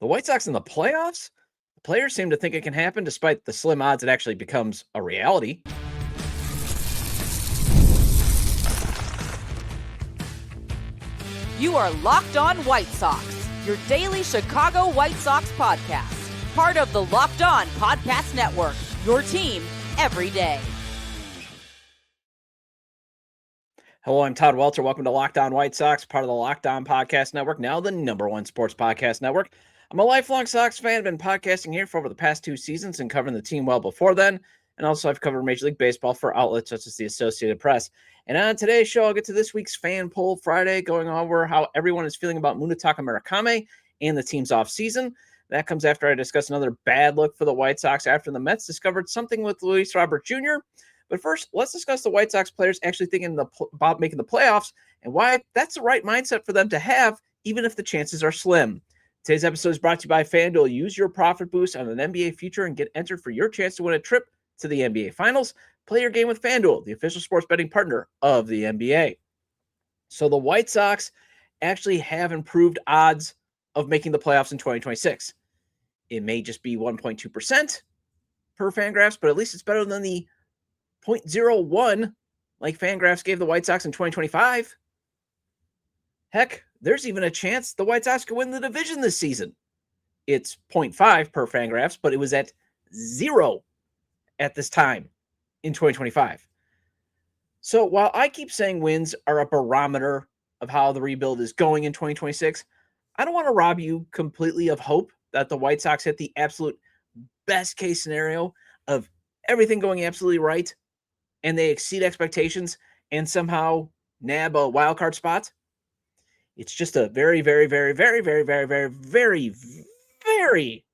The White Sox in the playoffs? The players seem to think it can happen despite the slim odds it actually becomes a reality. You are Locked On White Sox, your daily Chicago White Sox podcast. Part of the Locked On Podcast Network, your team every day. Hello, I'm Todd Welter. Welcome to Locked On White Sox, part of the Locked On Podcast Network, now the #1 sports podcast network. I'm a lifelong Sox fan. I've been podcasting here for over the past 2 seasons and covering the team well before then. And also I've covered Major League Baseball for outlets such as the Associated Press. And on today's show, I'll get to this week's Fan Poll Friday, going over how everyone is feeling about Munetaka Murakami and the team's offseason. That comes after I discuss another bad look for the White Sox after the Mets discovered something with Luis Robert Jr. But first, let's discuss the White Sox players actually thinking about making the playoffs and why that's the right mindset for them to have, even if the chances are slim. Today's episode is brought to you by FanDuel. Use your profit boost on an NBA future and get entered for your chance to win a trip to the NBA Finals. Play your game with FanDuel, the official sports betting partner of the NBA. So the White Sox actually have improved odds of making the playoffs in 2026. It may just be 1.2% per Fangraphs, but at least it's better than the 0.01 like Fangraphs gave the White Sox in 2025. Heck, there's even a chance the White Sox could win the division this season. It's 0.5 per Fangraphs, but it was at 0 at this time in 2025. So while I keep saying wins are a barometer of how the rebuild is going in 2026, I don't want to rob you completely of hope that the White Sox hit the absolute best case scenario of everything going absolutely right and they exceed expectations and somehow nab a wild card spot. It's just a very, very, very, very, very, very, very, very, very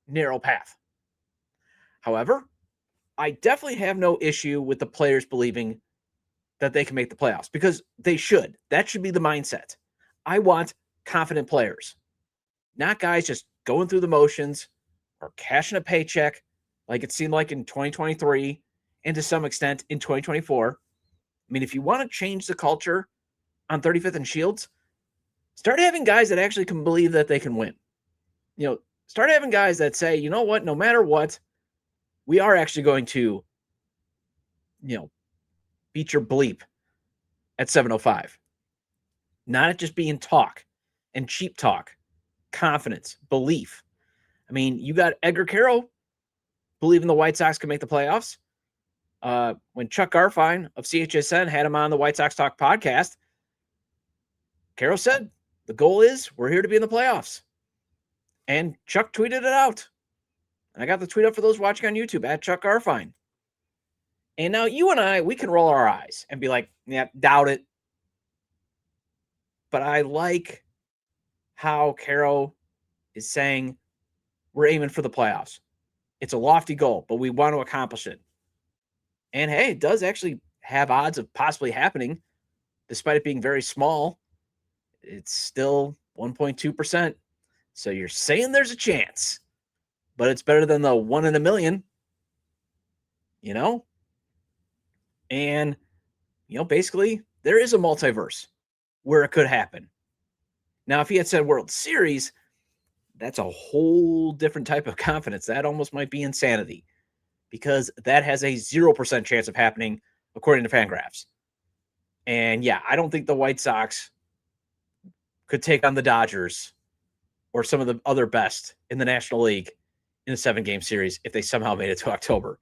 narrow path. However, I definitely have no issue with the players believing that they can make the playoffs because they should. That should be the mindset. I want confident players, not guys just going through the motions or cashing a paycheck like it seemed like in 2023 and to some extent in 2024. I mean, if you want to change the culture on 35th and Shields, start having guys that actually can believe that they can win. Start having guys that say, you know what, no matter what, we are actually going to, beat your bleep at 705. Not it just being talk and cheap talk, confidence, belief. I mean, you got Edgar Quero believing the White Sox can make the playoffs. When Chuck Garfien of CHSN had him on the White Sox Talk podcast, Quero said, the goal is we're here to be in the playoffs. And Chuck tweeted it out. And I got the tweet up for those watching on YouTube at Chuck Garfien. And now you and I, we can roll our eyes and be like, yeah, doubt it. But I like how Quero is saying we're aiming for the playoffs. It's a lofty goal, but we want to accomplish it. And hey, it does actually have odds of possibly happening, despite it being very small. It's still 1.2%. So you're saying there's a chance, but it's better than the 1 in a million, And, basically, there is a multiverse where it could happen. Now, if he had said World Series, that's a whole different type of confidence. That almost might be insanity because that has a 0% chance of happening, according to Fangraphs. And, yeah, I don't think the White Sox could take on the Dodgers or some of the other best in the National League in a 7-game series if they somehow made it to October.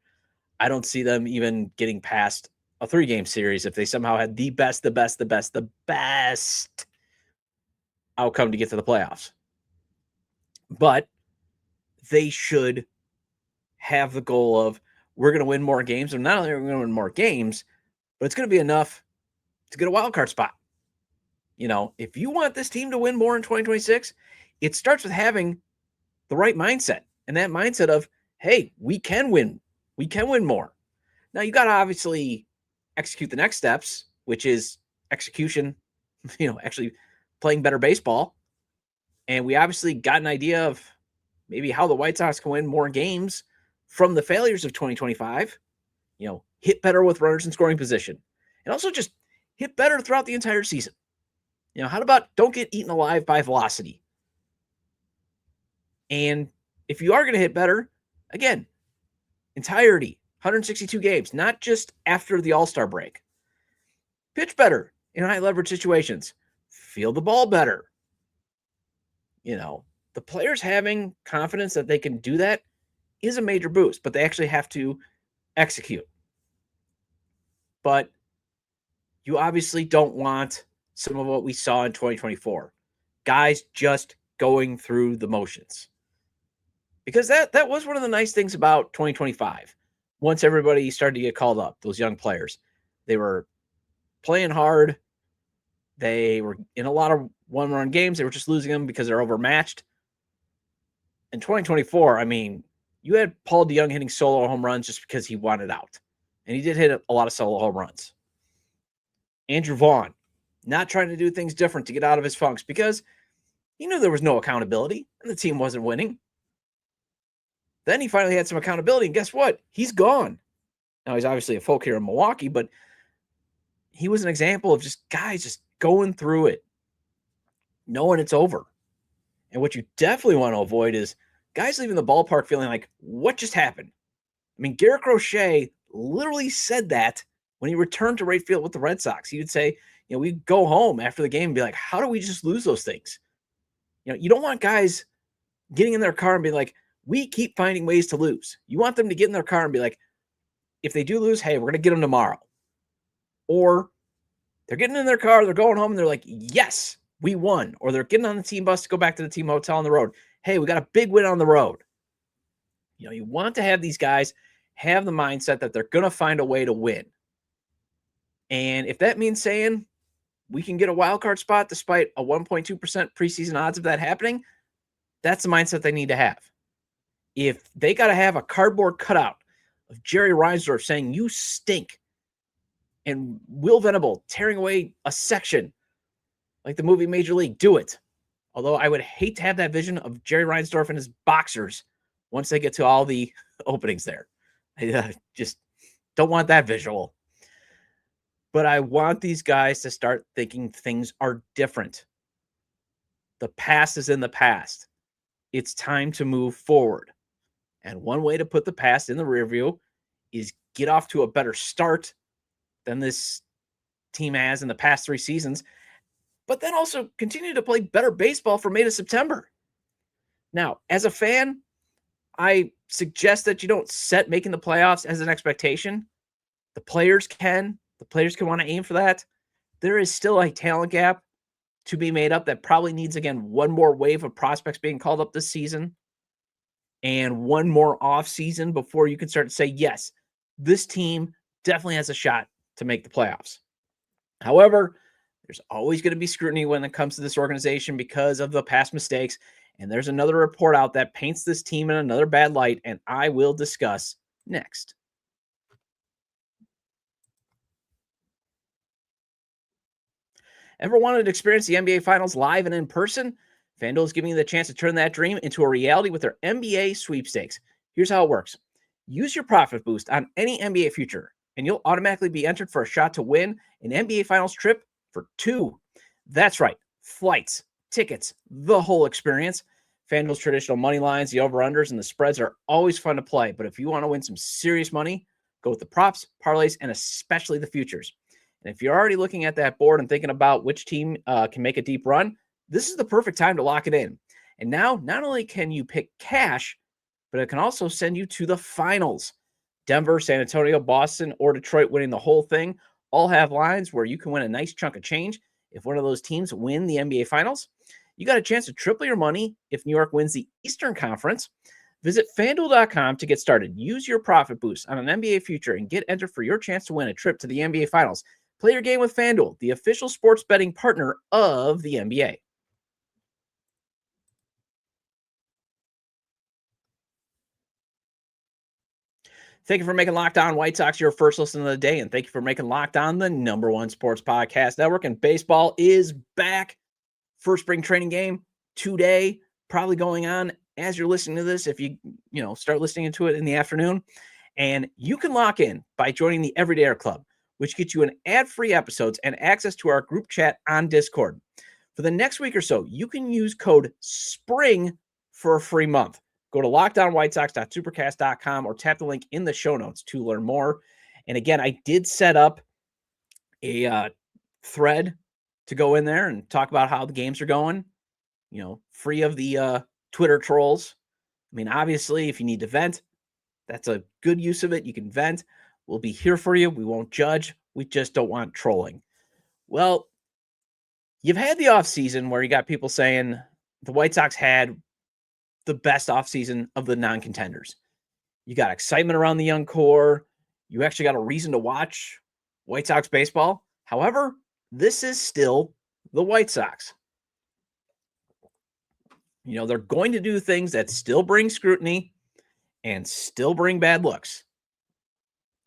I don't see them even getting past a 3-game series if they somehow had the best outcome to get to the playoffs. But they should have the goal of we're going to win more games. And not only are we going to win more games, but it's going to be enough to get a wild card spot. If you want this team to win more in 2026, it starts with having the right mindset. And that mindset of, hey, we can win. We can win more. Now, you got to obviously execute the next steps, which is execution, actually playing better baseball. And we obviously got an idea of maybe how the White Sox can win more games from the failures of 2025. Hit better with runners in scoring position. And also just hit better throughout the entire season. How about don't get eaten alive by velocity? And if you are going to hit better, again, entirety, 162 games, not just after the All-Star break. Pitch better in high leverage situations. Feel the ball better. The players having confidence that they can do that is a major boost, but they actually have to execute. But you obviously don't want some of what we saw in 2024. Guys just going through the motions. Because that was one of the nice things about 2025. Once everybody started to get called up, those young players, they were playing hard. They were in a lot of one-run games. They were just losing them because they're overmatched. In 2024, I mean, you had Paul DeYoung hitting solo home runs just because he wanted out. And he did hit a lot of solo home runs. Andrew Vaughn, not trying to do things different to get out of his funks because he knew there was no accountability and the team wasn't winning. Then he finally had some accountability, and guess what? He's gone. Now, he's obviously a folk here in Milwaukee, but he was an example of just guys just going through it, knowing it's over. And what you definitely want to avoid is guys leaving the ballpark feeling like, what just happened? I mean, Garrett Crochet literally said that when he returned to right field with the Red Sox. He would say, we'd go home after the game and be like, how do we just lose those things? You don't want guys getting in their car and being like, we keep finding ways to lose. You want them to get in their car and be like, if they do lose, hey, we're going to get them tomorrow. Or they're getting in their car, they're going home, and they're like, yes, we won. Or they're getting on the team bus to go back to the team hotel on the road. Hey, we got a big win on the road. You want to have these guys have the mindset that they're going to find a way to win. And if that means saying we can get a wild card spot despite a 1.2% preseason odds of that happening, that's the mindset they need to have. If they got to have a cardboard cutout of Jerry Reinsdorf saying you stink and Will Venable tearing away a section like the movie Major League, do it. Although I would hate to have that vision of Jerry Reinsdorf and his boxers once they get to all the openings there. I just don't want that visual. But I want these guys to start thinking things are different. The past is in the past. It's time to move forward. And one way to put the past in the rear view is get off to a better start than this team has in the past 3 seasons, but then also continue to play better baseball from May to September. Now, as a fan, I suggest that you don't set making the playoffs as an expectation. The players can want to aim for that. There is still a talent gap to be made up that probably needs, again, one more wave of prospects being called up this season and one more offseason before you can start to say, yes, this team definitely has a shot to make the playoffs. However, there's always going to be scrutiny when it comes to this organization because of the past mistakes. And there's another report out that paints this team in another bad light, and I will discuss next. Ever wanted to experience the NBA Finals live and in person? FanDuel is giving you the chance to turn that dream into a reality with their NBA sweepstakes. Here's how it works. Use your profit boost on any NBA future, and you'll automatically be entered for a shot to win an NBA Finals trip for 2. That's right. Flights, tickets, the whole experience. FanDuel's traditional money lines, the over-unders, and the spreads are always fun to play. But if you want to win some serious money, go with the props, parlays, and especially the futures. And if you're already looking at that board and thinking about which team can make a deep run, this is the perfect time to lock it in. And now, not only can you pick cash, but it can also send you to the finals. Denver, San Antonio, Boston, or Detroit winning the whole thing all have lines where you can win a nice chunk of change if one of those teams win the NBA Finals. You got a chance to triple your money if New York wins the Eastern Conference. Visit FanDuel.com to get started. Use your profit boost on an NBA future and get entered for your chance to win a trip to the NBA Finals. Play your game with FanDuel, the official sports betting partner of the NBA. Thank you for making Locked On White Sox your first listen of the day, and thank you for making Locked On the #1 sports podcast network. And baseball is back. First spring training game today, probably going on as you're listening to this. If you start listening to it in the afternoon, and you can lock in by joining the Everydayer Club, which gets you an ad-free episodes and access to our group chat on Discord. For the next week or so, you can use code SPRING for a free month. Go to LockedOnWhiteSox.supercast.com or tap the link in the show notes to learn more. And again, I did set up a thread to go in there and talk about how the games are going, free of the Twitter trolls. I mean, obviously, if you need to vent, that's a good use of it. You can vent. We'll be here for you. We won't judge. We just don't want trolling. Well, you've had the offseason where you got people saying the White Sox had the best offseason of the non-contenders. You got excitement around the young core. You actually got a reason to watch White Sox baseball. However, this is still the White Sox. They're going to do things that still bring scrutiny and still bring bad looks.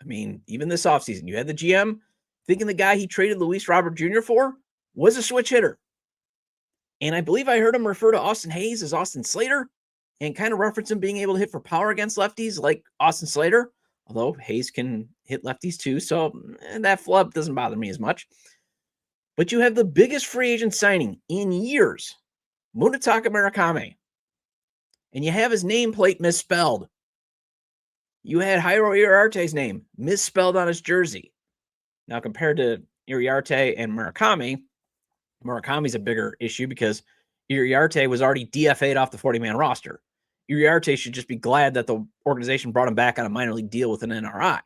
I mean, even this offseason, you had the GM thinking the guy he traded Luis Robert Jr. for was a switch hitter. And I believe I heard him refer to Austin Hayes as Austin Slater and kind of reference him being able to hit for power against lefties like Austin Slater, although Hayes can hit lefties too, so that flub doesn't bother me as much. But you have the biggest free agent signing in years, Munetaka Murakami, and you have his nameplate misspelled. You had Jairo Iriarte's name misspelled on his jersey. Now, compared to Iriarte and Murakami, Murakami's a bigger issue because Iriarte was already DFA'd off the 40-man roster. Iriarte should just be glad that the organization brought him back on a minor league deal with an NRI.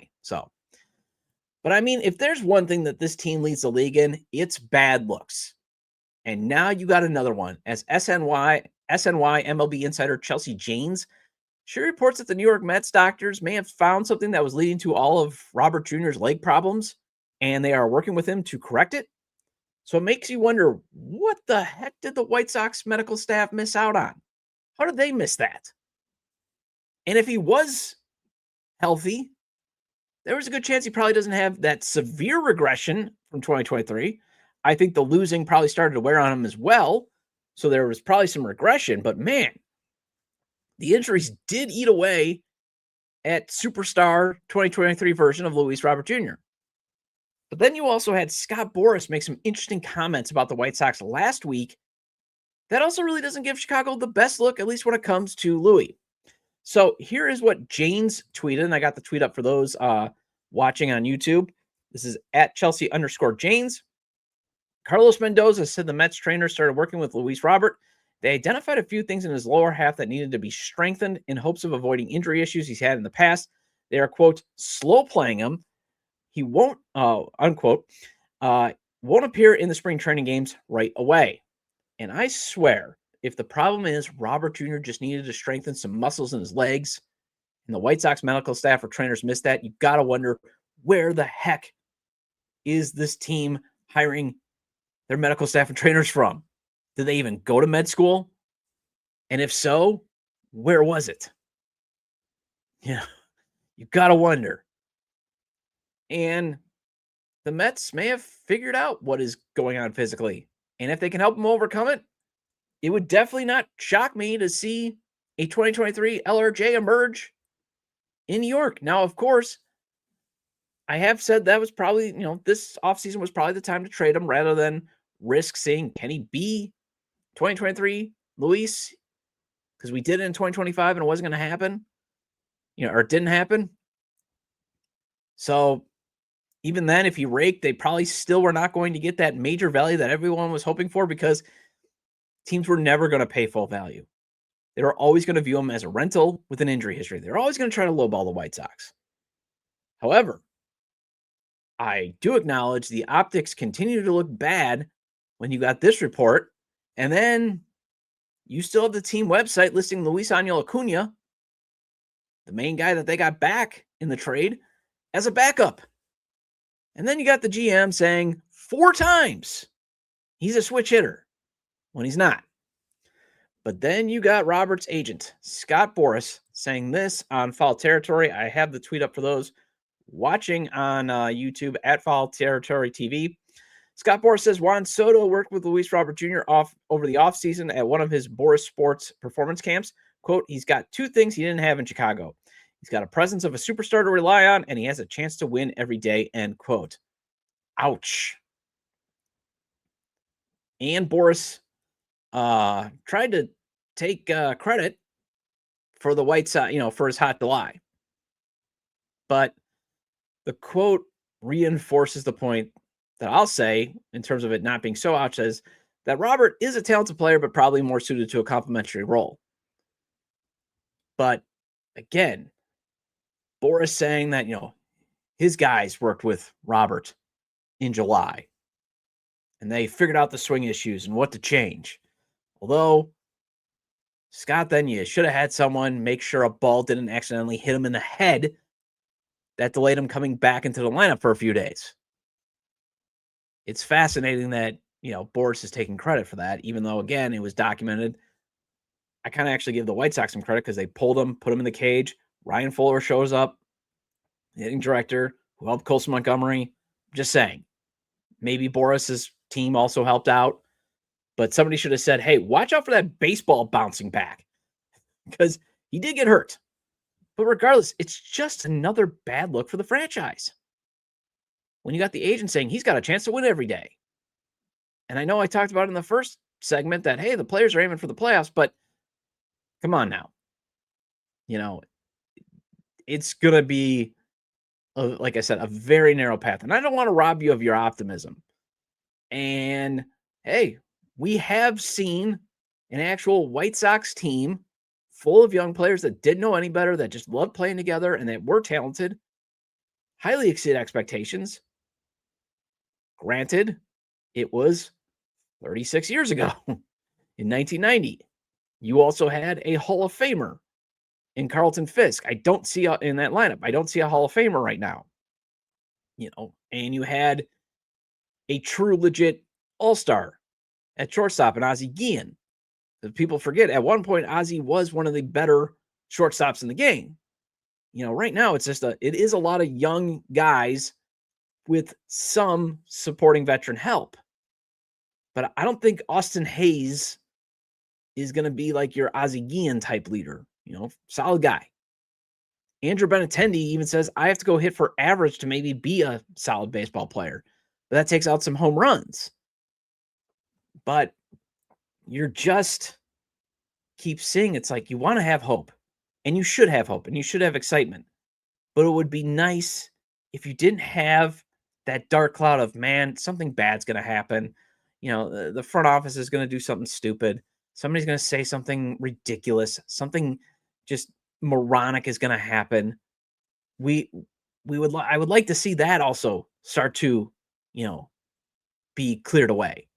But I mean, if there's one thing that this team leads the league in, it's bad looks. And now you got another one. As SNY MLB insider Chelsea Janes, she reports that the New York Mets doctors may have found something that was leading to all of Robert Jr.'s leg problems, and they are working with him to correct it. So it makes you wonder, what the heck did the White Sox medical staff miss out on? How did they miss that? And if he was healthy, there was a good chance he probably doesn't have that severe regression from 2023. I think the losing probably started to wear on him as well. So there was probably some regression, but man, the injuries did eat away at superstar 2023 version of Luis Robert Jr. But then you also had Scott Boras make some interesting comments about the White Sox last week. That also really doesn't give Chicago the best look, at least when it comes to Louis. So here is what Janes tweeted, and I got the tweet up for those watching on YouTube. This is at Chelsea_Janes. Carlos Mendoza said the Mets trainer started working with Luis Robert. They identified a few things in his lower half that needed to be strengthened in hopes of avoiding injury issues he's had in the past. They are, quote, slow playing him. He won't, unquote, won't appear in the spring training games right away. And I swear, if the problem is Robert Jr. just needed to strengthen some muscles in his legs, and the White Sox medical staff or trainers missed that, you got to wonder, where the heck is this team hiring their medical staff and trainers from? Did they even go to med school? And if so, where was it? Yeah, you got to wonder. And the Mets may have figured out what is going on physically. And if they can help him overcome it, it would definitely not shock me to see a 2023 LRJ emerge in New York. Now, of course, I have said that was probably, this offseason was probably the time to trade him rather than risk seeing, can he be 2023 Luis? Because we did it in 2025 and it wasn't going to happen, or it didn't happen. So even then, if he raked, they probably still were not going to get that major value that everyone was hoping for, because teams were never going to pay full value. They were always going to view him as a rental with an injury history. They're always going to try to lowball the White Sox. However, I do acknowledge the optics continue to look bad when you got this report, and then you still have the team website listing Luis Angel Acuna, the main guy that they got back in the trade, as a backup. And then you got the GM saying 4 times he's a switch hitter when he's not. But then you got Robert's agent, Scott Boras, saying this on Foul Territory. I have the tweet up for those watching on YouTube at Foul Territory TV. Scott Boras says Juan Soto worked with Luis Robert Jr. over the offseason at one of his Boras Sports performance camps. Quote, he's got 2 things he didn't have in Chicago. He's got a presence of a superstar to rely on, and he has a chance to win every day, end quote. Ouch. And Boras tried to take credit for the White Sox, for his hot July. But the quote reinforces the point that I'll say in terms of it not being so out, says that Robert is a talented player, but probably more suited to a complementary role. But again, Boras saying that, his guys worked with Robert in July and they figured out the swing issues and what to change. Although, Scott, then you should have had someone make sure a ball didn't accidentally hit him in the head that delayed him coming back into the lineup for a few days. It's fascinating that, Boras is taking credit for that, even though, again, it was documented. I kind of actually give the White Sox some credit because they pulled him, put him in the cage. Ryan Fuller shows up, the hitting director, who helped Colson Montgomery. Just saying. Maybe Boras's team also helped out. But somebody should have said, hey, watch out for that baseball bouncing back. Because he did get hurt. But regardless, it's just another bad look for the franchise. When you got the agent saying he's got a chance to win every day. And I know I talked about in the first segment that, hey, the players are aiming for the playoffs, but come on now. It's going to be, like I said, a very narrow path. And I don't want to rob you of your optimism. And, hey, we have seen an actual White Sox team full of young players that didn't know any better, that just loved playing together and that were talented, highly exceed expectations. Granted, it was 36 years ago in 1990. You also had a Hall of Famer in Carlton Fisk. I don't see in that lineup. I don't see a Hall of Famer right now. And you had a true legit all-star at shortstop in Ozzie Guillen. People forget, at one point, Ozzie was one of the better shortstops in the game. Right now, it is a lot of young guys with some supporting veteran help. But I don't think Austin Hayes is going to be like your Ozzie Guillen type leader. Solid guy. Andrew Benintendi even says, I have to go hit for average to maybe be a solid baseball player. But that takes out some home runs. But you're just keep seeing, it's like you want to have hope. And you should have hope. And you should have excitement. But it would be nice if you didn't have that dark cloud of, man, something bad's going to happen. The front office is going to do something stupid. Somebody's going to say something ridiculous. Something just moronic is going to happen. I would like to see that also start to, be cleared away.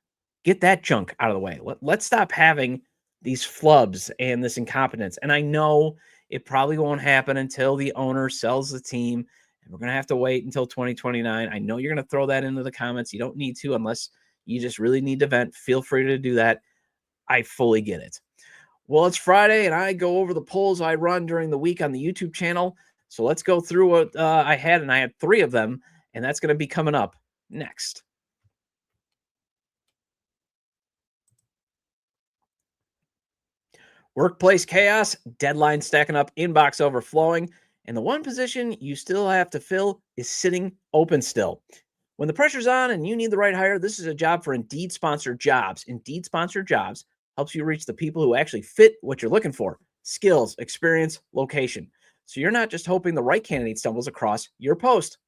Get that junk out of the way. Let's stop having these flubs and this incompetence. And I know it probably won't happen until the owner sells the team. And we're going to have to wait until 2029. I know you're going to throw that into the comments. You don't need to unless you just really need to vent. Feel free to do that. I fully get it. Well, it's Friday, and I go over the polls I run during the week on the YouTube channel. So let's go through what I had, and I had 3 of them, and that's going to be coming up next. Workplace chaos, deadline stacking up, inbox overflowing, and the one position you still have to fill is sitting open still. When the pressure's on and you need the right hire, this is a job for Indeed Sponsored Jobs. Indeed Sponsored Jobs helps you reach the people who actually fit what you're looking for: skills, experience, location. So you're not just hoping the right candidate stumbles across your post.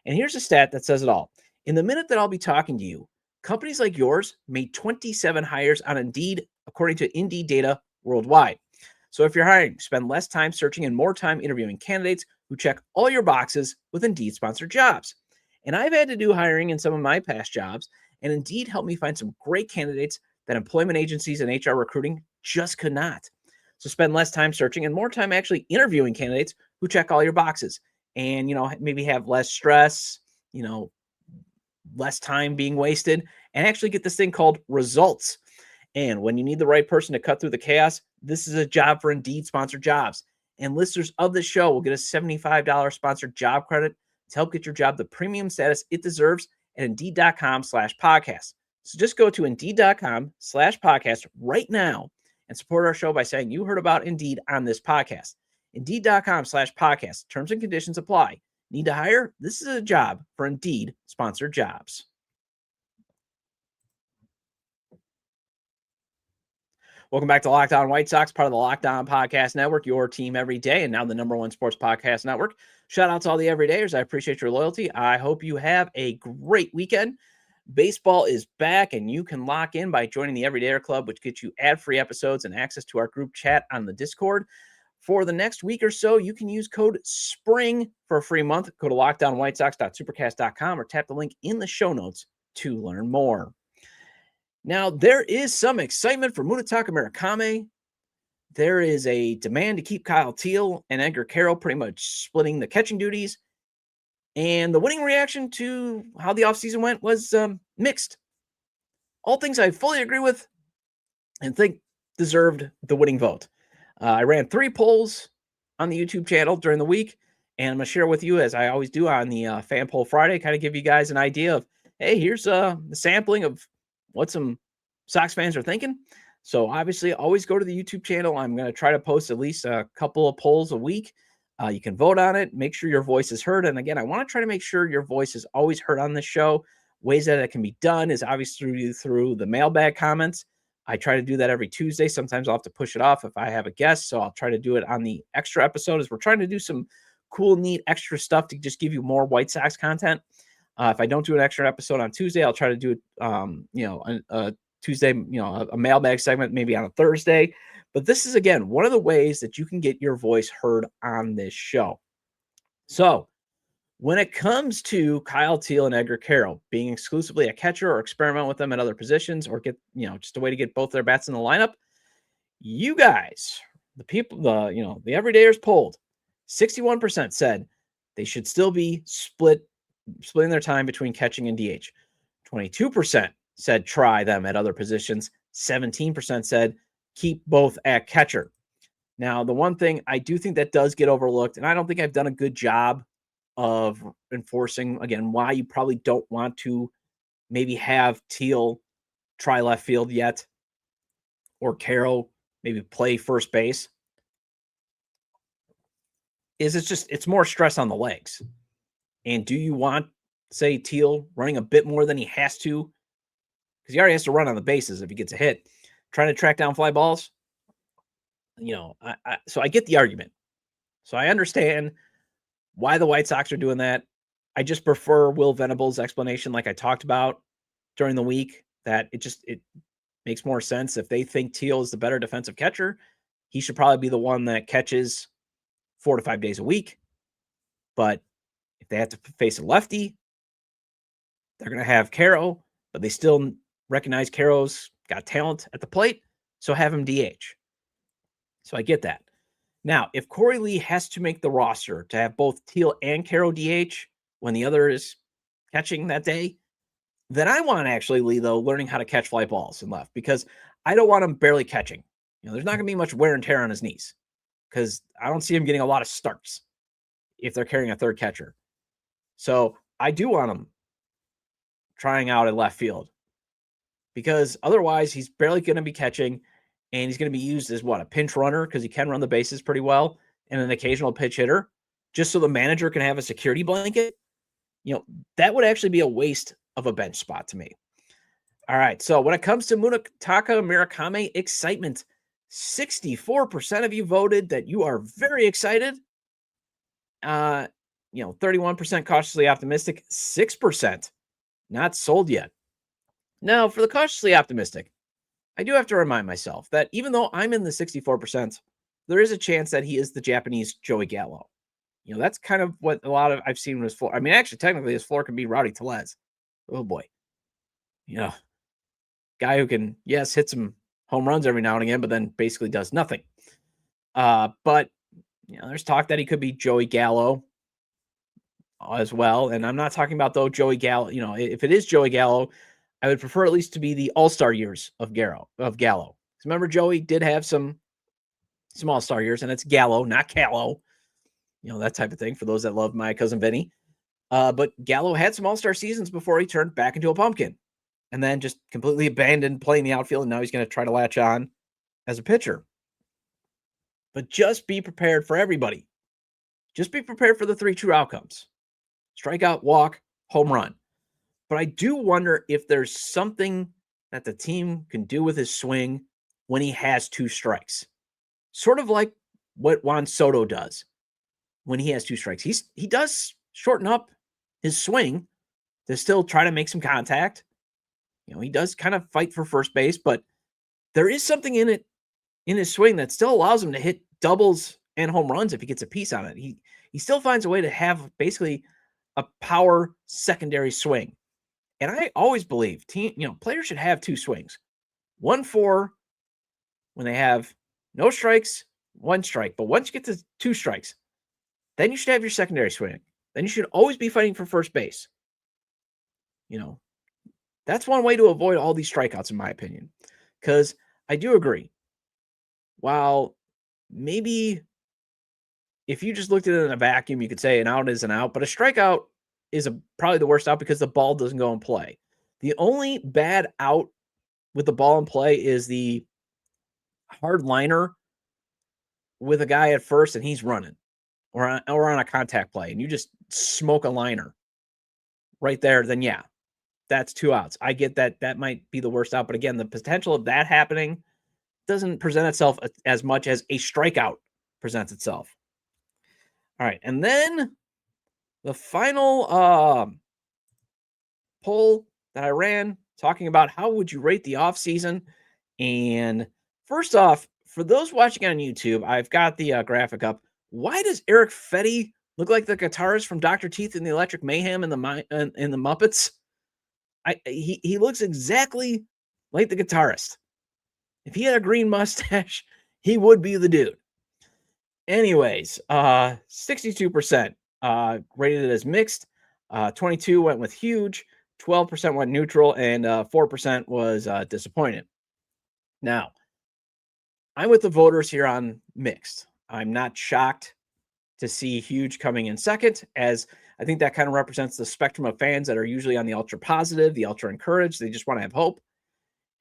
And here's a stat that says it all. In the minute that I'll be talking to you, companies like yours made 27 hires on Indeed, according to Indeed data worldwide. So if you're hiring, spend less time searching and more time interviewing candidates who check all your boxes with Indeed Sponsored Jobs. And I've had to do hiring in some of my past jobs, and Indeed helped me find some great candidates that employment agencies and HR recruiting just could not. So spend less time searching and more time actually interviewing candidates who check all your boxes and, maybe have less stress, less time being wasted, and actually get this thing called results. And when you need the right person to cut through the chaos, this is a job for Indeed Sponsored Jobs. And listeners of this show will get a $75 sponsored job credit to help get your job the premium status it deserves at Indeed.com/podcast. So just go to Indeed.com/podcast right now and support our show by saying you heard about Indeed on this podcast. Indeed.com/podcast. Terms and conditions apply. Need to hire? This is a job for Indeed Sponsored Jobs. Welcome back to Locked On White Sox, part of the Locked On Podcast Network, your team every day, and now the number one sports podcast network. Shout out to all the everydayers. I appreciate your loyalty. I hope you have a great weekend. Baseball is back, and you can lock in by joining the Everydayer Club, which gets you ad-free episodes and access to our group chat on the Discord. For the next week or so, you can use code SPRING for a free month. Go to LockedOnWhiteSox.supercast.com or tap the link in the show notes to learn more. Now, there is some excitement for Munetaka Murakami. There is a demand to keep Kyle Teel and Edgar Quero pretty much splitting the catching duties. And the winning reaction to how the offseason went was mixed. All things I fully agree with and think deserved the winning vote. I ran 3 polls on the YouTube channel during the week, and I'm going to share with you, as I always do on the Fan Poll Friday, kind of give you guys an idea of, hey, here's the sampling of what some Sox fans are thinking. So obviously, always go to the YouTube channel. I'm going to try to post at least a couple of polls a week. You can vote on it. Make sure your voice is heard. And again, I want to try to make sure your voice is always heard on this show. Ways that it can be done is obviously through the mailbag comments. I try to do that every Tuesday. Sometimes I'll have to push it off if I have a guest. So I'll try to do it on the extra episode as we're trying to do some cool, neat, extra stuff to just give you more White Sox content. If I don't do an extra episode on Tuesday, I'll try to do it, a Tuesday, a mailbag segment, maybe on a Thursday. But this is, again, one of the ways that you can get your voice heard on this show. So when it comes to Kyle Teel and Edgar Quero being exclusively a catcher or experiment with them at other positions or get, just a way to get both their bats in the lineup, you guys, the people, the everydayers polled, 61% said they should still be splitting their time between catching and DH. 22% said try them at other positions. 17% said keep both at catcher. Now, the one thing I do think that does get overlooked, and I don't think I've done a good job of enforcing, again, why you probably don't want to maybe have Teel try left field yet, or Quero maybe play first base, is it's more stress on the legs. And do you want, say, Teel running a bit more than he has to? Because he already has to run on the bases if he gets a hit. Trying to track down fly balls. So I get the argument. So I understand why the White Sox are doing that. I just prefer Will Venable's explanation, like I talked about during the week, that it makes more sense. If they think Teel is the better defensive catcher, he should probably be the one that catches 4 to 5 days a week. But if they have to face a lefty, they're going to have Quero, but they still recognize Quero's got talent at the plate, so have him DH. So I get that. Now, if Corey Lee has to make the roster to have both Teel and Quero DH when the other is catching that day, then I want actually Lee, though, learning how to catch fly balls in left, because I don't want him barely catching. There's not going to be much wear and tear on his knees because I don't see him getting a lot of starts if they're carrying a third catcher. So I do want him trying out at left field, because otherwise he's barely going to be catching, and he's going to be used as a pinch runner, because he can run the bases pretty well, and an occasional pitch hitter, just so the manager can have a security blanket. That would actually be a waste of a bench spot to me. All right, so when it comes to Munetaka Murakami excitement, 64% of you voted that you are very excited. 31% cautiously optimistic, 6% not sold yet. Now, for the cautiously optimistic, I do have to remind myself that even though I'm in the 64%, there is a chance that he is the Japanese Joey Gallo. That's kind of what a lot of I've seen with his floor. I mean, actually, technically, his floor could be Rowdy Tellez. Oh boy. Guy who can, yes, hit some home runs every now and again, but then basically does nothing. But there's talk that he could be Joey Gallo as well. And I'm not talking about, though, Joey Gallo. If it is Joey Gallo, I would prefer at least to be the all-star years of Gallo. Remember, Joey did have some all-star years, and it's Gallo, not Callow. That type of thing for those that love my cousin Vinny. But Gallo had some all-star seasons before he turned back into a pumpkin and then just completely abandoned playing the outfield, and now he's going to try to latch on as a pitcher. But just be prepared for everybody. Just be prepared for the 3 true outcomes: strikeout, walk, home run. But I do wonder if there's something that the team can do with his swing when he has 2 strikes. Sort of like what Juan Soto does when he has 2 strikes. He does shorten up his swing to still try to make some contact. He does kind of fight for first base, but there is something in his swing that still allows him to hit doubles and home runs if he gets a piece on it. He still finds a way to have basically a power secondary swing. And I always believe players should have 2 swings. 1 for when they have no strikes, 1 strike. But once you get to 2 strikes, then you should have your secondary swing. Then you should always be fighting for first base. That's one way to avoid all these strikeouts, in my opinion. Because I do agree. While maybe if you just looked at it in a vacuum, you could say an out is an out, but a strikeout is probably the worst out because the ball doesn't go in play. The only bad out with the ball in play is the hard liner with a guy at first and he's running, or on a contact play, and you just smoke a liner right there, then yeah, that's 2 outs. I get that might be the worst out, but again, the potential of that happening doesn't present itself as much as a strikeout presents itself. All right, and then the final poll that I ran talking about how would you rate the offseason. And first off, for those watching on YouTube, I've got the graphic up. Why does Eric Fetty look like the guitarist from Dr. Teeth and the Electric Mayhem in the Muppets? He looks exactly like the guitarist. If he had a green mustache, he would be the dude. Anyways, 62% rated it as mixed. 22 went with huge. 12% went neutral, and 4% was disappointed. Now, I'm with the voters here on mixed. I'm not shocked to see huge coming in second, as I think that kind of represents the spectrum of fans that are usually on the ultra positive, the ultra encouraged. They just want to have hope.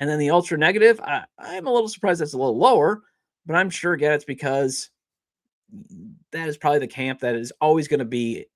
And then the ultra negative, I'm a little surprised that's a little lower, but I'm sure, again, it's because that is probably the camp that is always going to be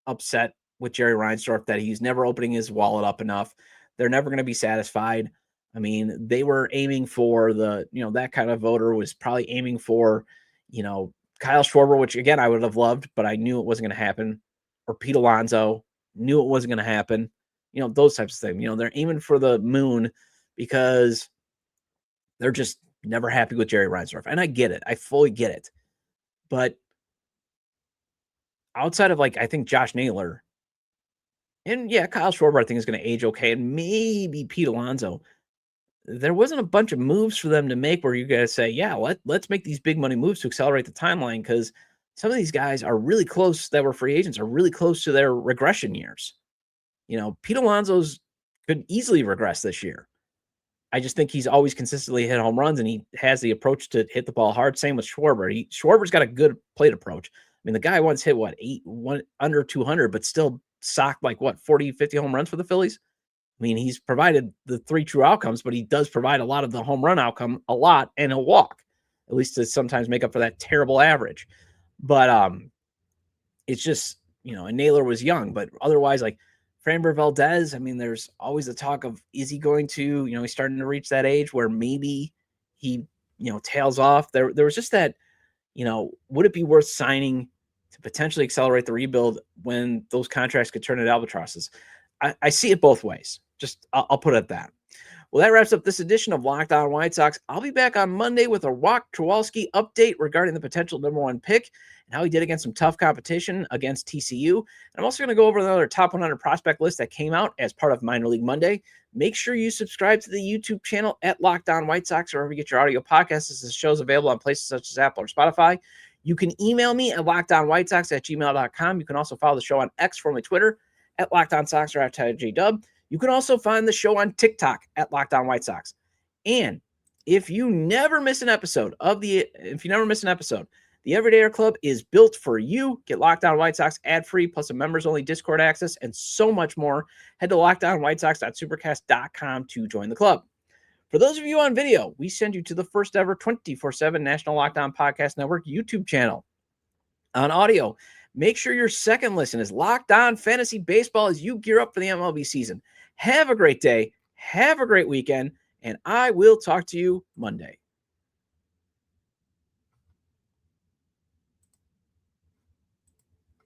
upset with Jerry Reinsdorf, that he's never opening his wallet up enough. They're never going to be satisfied. I mean, they were aiming for that kind of voter was probably aiming for, Kyle Schwarber, which again, I would have loved, but I knew it wasn't going to happen. Or Pete Alonso, knew it wasn't going to happen. Those types of things. They're aiming for the moon because they're just never happy with Jerry Reinsdorf. And I get it. I fully get it. But outside of I think Josh Naylor, and yeah, Kyle Schwarber, I think is going to age okay. And maybe Pete Alonso, there wasn't a bunch of moves for them to make where you guys say, yeah, let's make these big money moves to accelerate the timeline, because some of these guys are really close that were free agents, are really close to their regression years. Pete Alonso's could easily regress this year. I just think he's always consistently hit home runs, and he has the approach to hit the ball hard. Same with Schwarber. Schwarber's got a good plate approach. I mean, the guy once hit under 200, but still socked 40, 50 home runs for the Phillies. I mean, he's provided the 3 true outcomes, but he does provide a lot of the home run outcome, a lot, and he'll walk, at least to sometimes make up for that terrible average. But it's just, and Naylor was young, but otherwise, Framber Valdez, I mean, there's always the talk of, is he going to, he's starting to reach that age where maybe he, tails off. There was just that, would it be worth signing to potentially accelerate the rebuild when those contracts could turn into albatrosses? I see it both ways. I'll put it at that. Well, that wraps up this edition of Locked On White Sox. I'll be back on Monday with a Rock Trowalski update regarding the potential number 1 pick and how he did against some tough competition against TCU. And I'm also going to go over another top 100 prospect list that came out as part of Minor League Monday. Make sure you subscribe to the YouTube channel at Locked On White Sox, or wherever you get your audio podcasts, as the show's available on places such as Apple or Spotify. You can email me at lockedonwhitesox@gmail.com. You can also follow the show on X, formerly Twitter, at Locked On Sox or at JDub. You can also find the show on TikTok at Locked On White Sox. And if you never miss an episode, the Everydayer Club is built for you. Get Locked On White Sox ad-free, plus a members-only Discord access, and so much more. Head to lockedonwhitesox.supercast.com to join the club. For those of you on video, we send you to the first ever 24/7 National Locked On Podcast Network YouTube channel. On audio, make sure your second listen is Locked On Fantasy Baseball as you gear up for the MLB season. Have a great day. Have a great weekend. And I will talk to you Monday.